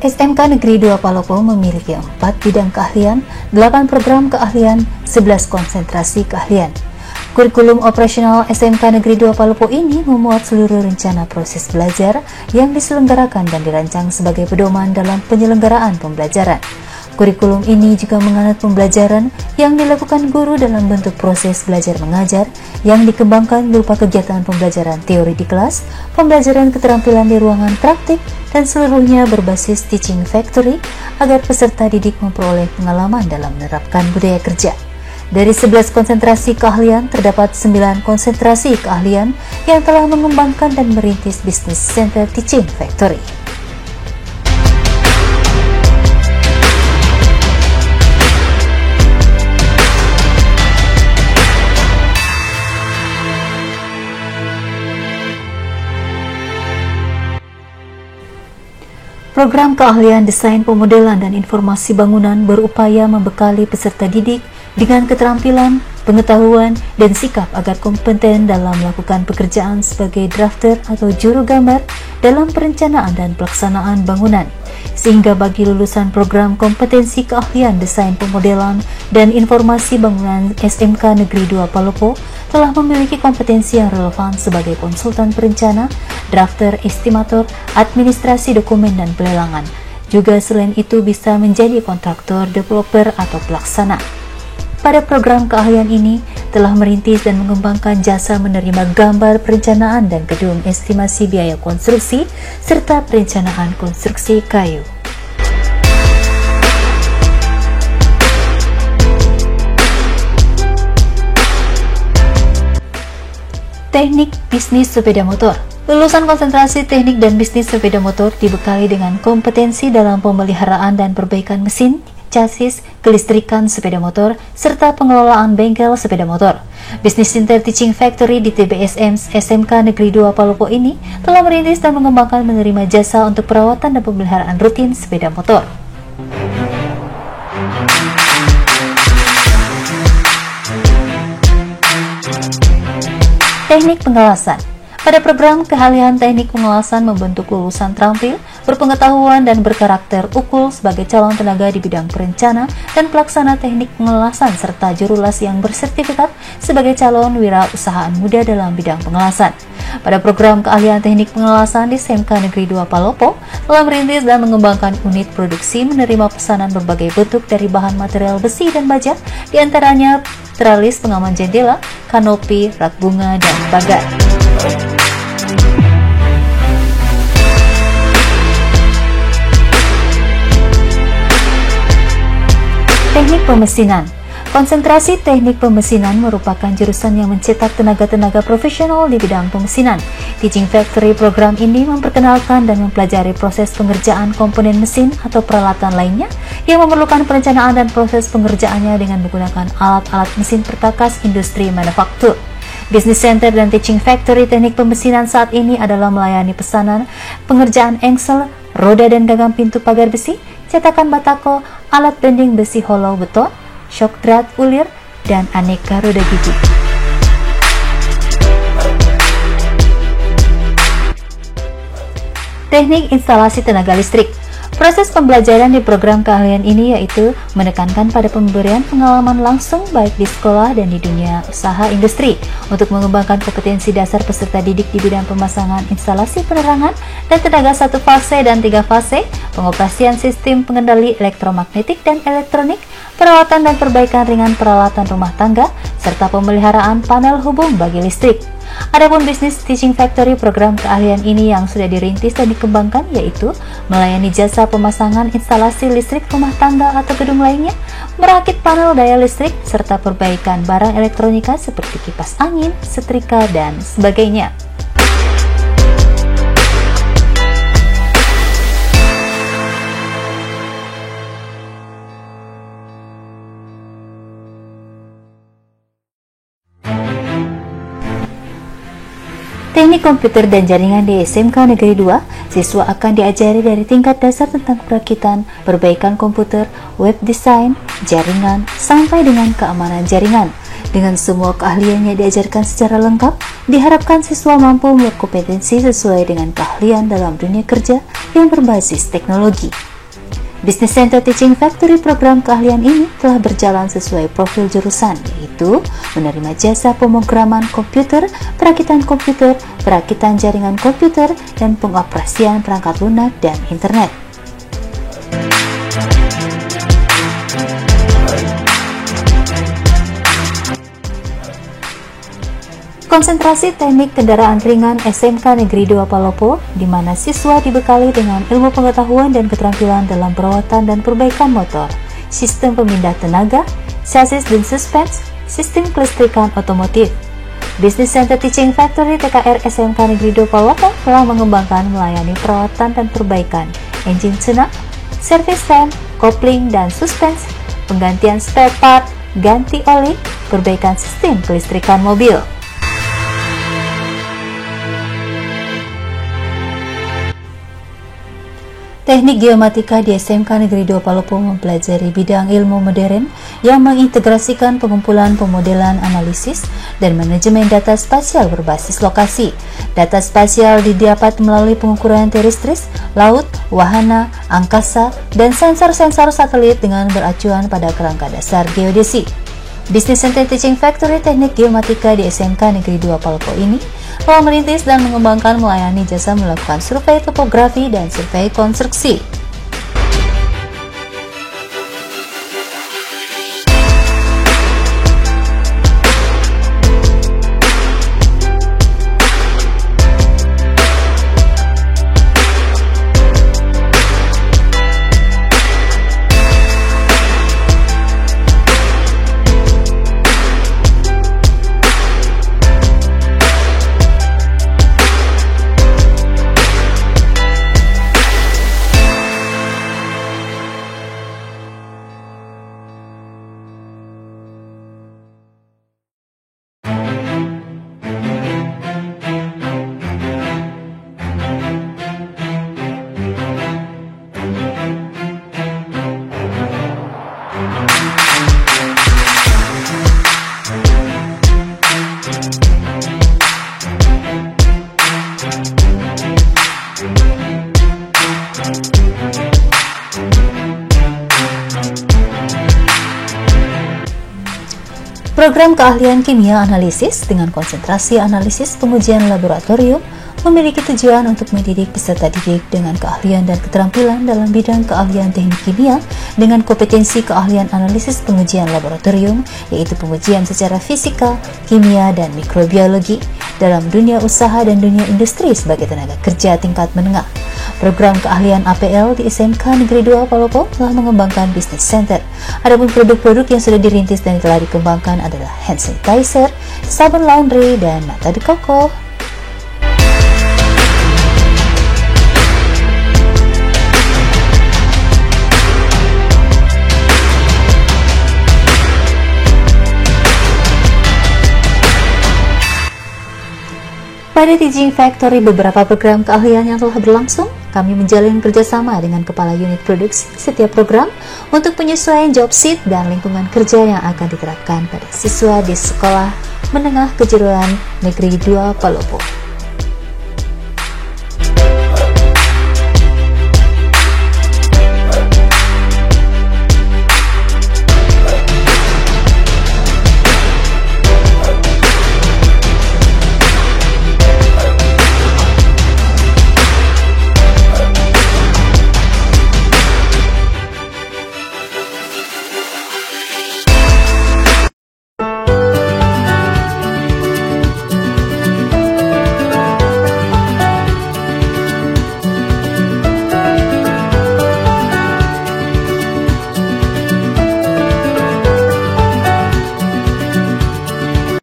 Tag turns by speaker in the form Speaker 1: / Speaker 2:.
Speaker 1: SMK Negeri 2 Palopo memiliki 4 bidang keahlian, 8 program keahlian, 11 konsentrasi keahlian. Kurikulum operasional SMK Negeri 2 Palopo ini memuat seluruh rencana proses belajar yang diselenggarakan dan dirancang sebagai pedoman dalam penyelenggaraan pembelajaran. Kurikulum ini juga menganut pembelajaran yang dilakukan guru dalam bentuk proses belajar mengajar yang dikembangkan berupa kegiatan pembelajaran teori di kelas, pembelajaran keterampilan di ruangan praktik, dan seluruhnya berbasis teaching factory agar peserta didik memperoleh pengalaman dalam menerapkan budaya kerja. Dari 11 konsentrasi keahlian, terdapat 9 konsentrasi keahlian yang telah mengembangkan dan merintis bisnis center teaching factory. Program keahlian desain pemodelan dan informasi bangunan berupaya membekali peserta didik dengan keterampilan, pengetahuan, dan sikap agar kompeten dalam melakukan pekerjaan sebagai drafter atau juru gambar dalam perencanaan dan pelaksanaan bangunan. Sehingga bagi lulusan program kompetensi keahlian desain pemodelan dan informasi bangunan SMK Negeri 2 Palopo telah memiliki kompetensi yang relevan sebagai konsultan perencana, drafter, estimator, administrasi dokumen, dan pelelangan. Juga selain itu bisa menjadi kontraktor, developer, atau pelaksana. Pada program keahlian ini telah merintis dan mengembangkan jasa menerima gambar perencanaan dan gedung, estimasi biaya konstruksi, serta perencanaan konstruksi kayu. Teknik bisnis sepeda motor. Lulusan konsentrasi teknik dan bisnis sepeda motor dibekali dengan kompetensi dalam pemeliharaan dan perbaikan mesin, chassis, kelistrikan sepeda motor, serta pengelolaan bengkel sepeda motor. Bisnis Center Teaching Factory di TBSM SMK Negeri 2 Palopo ini telah merintis dan mengembangkan menerima jasa untuk perawatan dan pemeliharaan rutin sepeda motor. Teknik pengelasan. Pada program keahlian teknik pengelasan membentuk lulusan terampil, berpengetahuan, dan berkarakter ukul sebagai calon tenaga di bidang perencana dan pelaksana teknik pengelasan serta juru las yang bersertifikat sebagai calon wirausahaan muda dalam bidang pengelasan. Pada program keahlian teknik pengelasan di SMK Negeri 2 Palopo telah merintis dan mengembangkan unit produksi menerima pesanan berbagai bentuk dari bahan material besi dan baja, diantaranya teralis pengaman jendela, kanopi, rak bunga, dan pagar. Teknik pemesinan. Konsentrasi teknik pemesinan merupakan jurusan yang mencetak tenaga-tenaga profesional di bidang pemesinan. Teaching Factory program ini memperkenalkan dan mempelajari proses pengerjaan komponen mesin atau peralatan lainnya yang memerlukan perencanaan dan proses pengerjaannya dengan menggunakan alat-alat mesin perkakas industri manufaktur. Business Center dan Teaching Factory teknik pemesinan saat ini adalah melayani pesanan, pengerjaan engsel, roda dan gagang pintu pagar besi, cetakan batako, alat bending besi hollow beton, shock drat ulir, dan aneka roda gigi. Teknik instalasi tenaga listrik. Proses pembelajaran di program keahlian ini yaitu menekankan pada pemberian pengalaman langsung baik di sekolah dan di dunia usaha industri untuk mengembangkan kompetensi dasar peserta didik di bidang pemasangan instalasi penerangan dan tenaga 1 fase dan 3 fase, pengoperasian sistem pengendali elektromagnetik dan elektronik, perawatan dan perbaikan ringan peralatan rumah tangga, serta pemeliharaan panel hubung bagi listrik. Adapun bisnis Teaching Factory program keahlian ini yang sudah dirintis dan dikembangkan yaitu melayani jasa pemasangan instalasi listrik rumah tangga atau gedung lainnya, merakit panel daya listrik, serta perbaikan barang elektronika seperti kipas angin, setrika, dan sebagainya. Teknik komputer dan jaringan di SMK Negeri 2, siswa akan diajari dari tingkat dasar tentang perakitan, perbaikan komputer, web design, jaringan, sampai dengan keamanan jaringan. Dengan semua keahliannya diajarkan secara lengkap, diharapkan siswa mampu berkompetensi sesuai dengan keahlian dalam dunia kerja yang berbasis teknologi. Business Center Teaching Factory program keahlian ini telah berjalan sesuai profil jurusan, yaitu menerima jasa pemrograman komputer, perakitan jaringan komputer, dan pengoperasian perangkat lunak dan internet. Konsentrasi teknik kendaraan ringan SMK Negeri 2 Palopo, di mana siswa dibekali dengan ilmu pengetahuan dan keterampilan dalam perawatan dan perbaikan motor, sistem pemindah tenaga, chassis dan suspens, sistem kelistrikan otomotif. Business Center Teaching Factory TKR SMK Negeri 2 Palopo telah mengembangkan melayani perawatan dan perbaikan engine tune-up, servis rem, kopling dan suspens, penggantian spare part, ganti oli, perbaikan sistem kelistrikan mobil. Teknik Geomatika di SMK Negeri 2 Palopo mempelajari bidang ilmu modern yang mengintegrasikan pengumpulan, pemodelan, analisis, dan manajemen data spasial berbasis lokasi. Data spasial didapat melalui pengukuran terrestris, laut, wahana, angkasa, dan sensor-sensor satelit dengan beracuan pada kerangka dasar geodesi. Business Center Teaching Factory Teknik Geomatika di SMK Negeri 2 Palopo ini telah merintis dan mengembangkan melayani jasa melakukan survei topografi dan survei konstruksi. Program keahlian kimia analisis dengan konsentrasi analisis pengujian laboratorium memiliki tujuan untuk mendidik peserta didik dengan keahlian dan keterampilan dalam bidang keahlian teknik kimia dengan kompetensi keahlian analisis pengujian laboratorium, yaitu pengujian secara fisika, kimia, dan mikrobiologi dalam dunia usaha dan dunia industri sebagai tenaga kerja tingkat menengah. Program keahlian APL di SMK Negeri 2 Palopo telah mengembangkan Business Center. Adapun produk-produk yang sudah dirintis dan telah dikembangkan adalah hand sanitizer, sabun laundry, dan nata de coco. Pada Teaching Factory, beberapa program keahlian yang telah berlangsung, kami menjalin kerjasama dengan Kepala Unit Produksi setiap program untuk penyesuaian job sheet dan lingkungan kerja yang akan diterapkan pada siswa di Sekolah Menengah Kejuruan Negeri 2 Palopo.